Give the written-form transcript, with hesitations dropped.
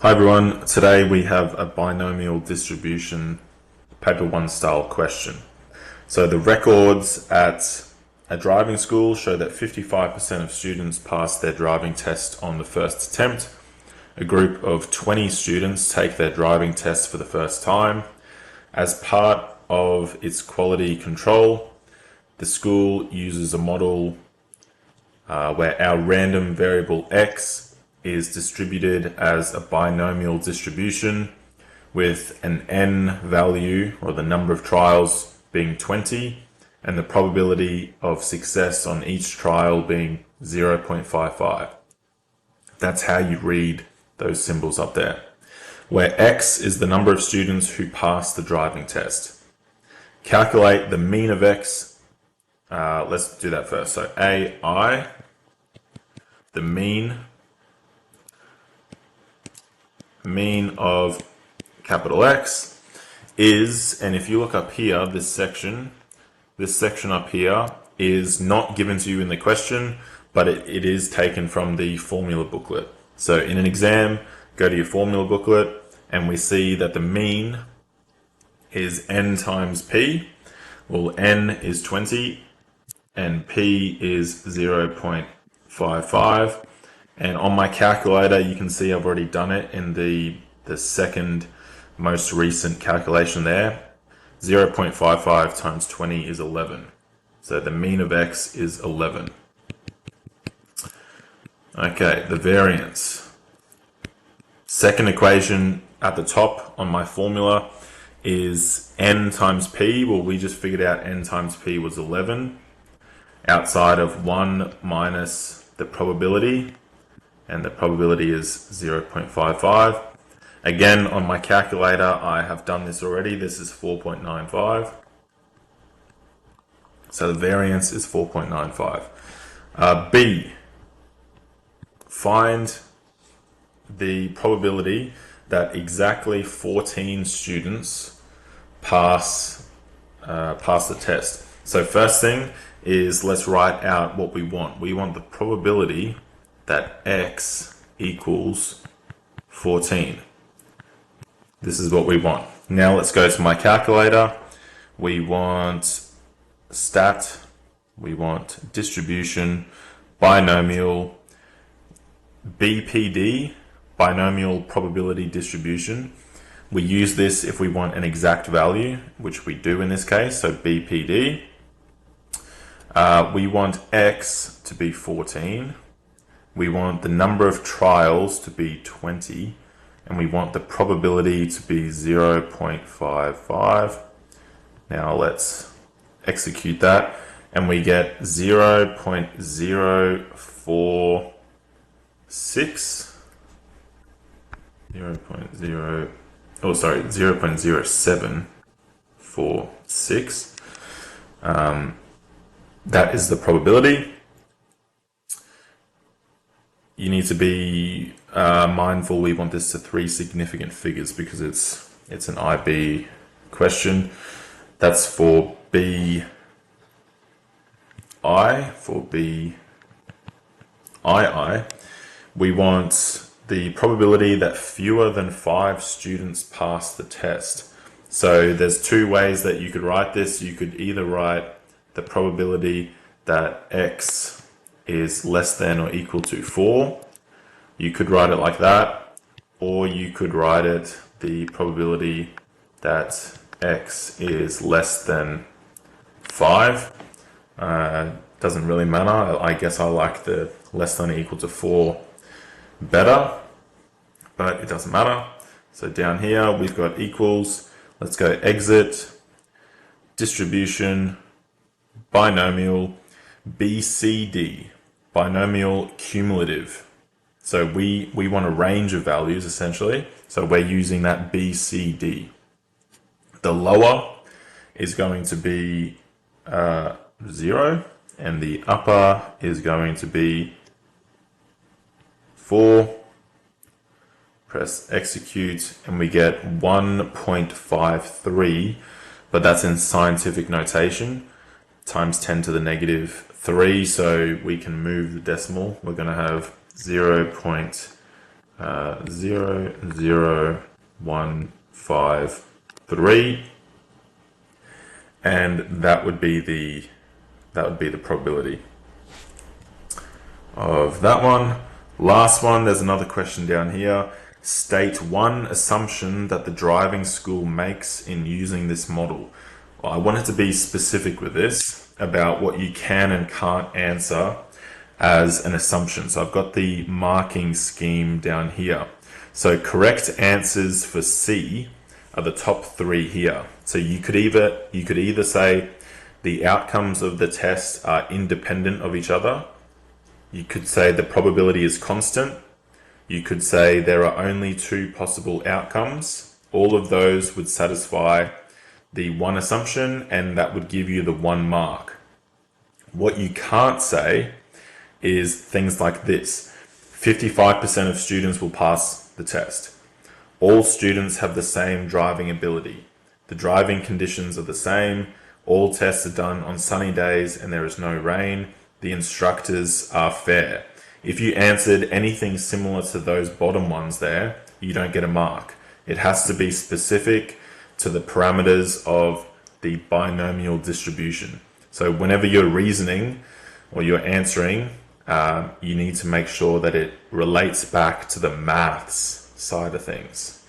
Hi everyone, today we have a binomial distribution paper 1 style question. So the records at a driving school show that 55% of students passed their driving test on the first attempt. A group of 20 students take their driving test for the first time. As part of its quality control, the school uses a model where our random variable x is distributed as a binomial distribution with an n value, or the number of trials, being 20 and the probability of success on each trial being 0.55. That's how you read those symbols up there, where x is the number of students who pass the driving test. Calculate the mean of x. Let's do that first. So AI, the mean of capital X is, and if you look up here, this section up here is not given to you in the question, but it is taken from the formula booklet. So in an exam, go to your formula booklet and we see that the mean is n times p. Well, n is 20 and p is 0.55. And on my calculator, you can see I've already done it in the second most recent calculation there. 0.55 times 20 is 11. So the mean of x is 11. Okay, the variance. Second equation at the top on my formula is n times p. Well, we just figured out n times p was 11 outside of 1 minus the probability, and the probability is 0.55. Again, on my calculator, I have done this already. This is 4.95. So the variance is 4.95. B, find the probability that exactly 14 students pass the test. So first thing is, let's write out what we want. We want the probability that x equals 14. This is what we want. Now let's go to my calculator. We want stat, we want distribution, binomial, BPD, binomial probability distribution. We use this if we want an exact value, which we do in this case, so BPD. We want x to be 14. We want the number of trials to be 20, and we want the probability to be 0.55. Now let's execute that, and we get 0.046, 0.0746. That is the probability. You need to be mindful, we want this to 3 significant figures because it's an IB question. That's for BI. For BII, we want the probability that fewer than 5 students pass the test. So there's 2 ways that you could write this. You could either write the probability that x is less than or equal to 4. You could write it like that, or you could write it the probability that x is less than 5. Doesn't really matter. I guess I like the less than or equal to 4 better, but it doesn't matter. So down here we've got equals. Let's go exit, distribution, binomial, BCD, binomial cumulative. So we want a range of values essentially. So we're using that BCD. The lower is going to be 0, and the upper is going to be 4. Press execute, and we get 1.53, but that's in scientific notation, times 10 to the negative 3, so we can move the decimal. We're going to have 0.53 0, 0, 1, 5, 3, and that would be the probability of that one. Last one, there's another question down here. State one assumption that the driving school makes in using this model. Well, I wanted to be specific with this about what you can and can't answer as an assumption. So I've got the marking scheme down here. So correct answers for C are the top three here. So you could either say the outcomes of the test are independent of each other. You could say the probability is constant. You could say there are only two possible outcomes. All of those would satisfy the one assumption, and that would give you the 1 mark. What you can't say is things like this. 55% of students will pass the test. All students have the same driving ability. The driving conditions are the same. All tests are done on sunny days and there is no rain. The instructors are fair. If you answered anything similar to those bottom ones there, you don't get a mark. It has to be specific to the parameters of the binomial distribution. So whenever you're reasoning or you're answering, you need to make sure that it relates back to the maths side of things.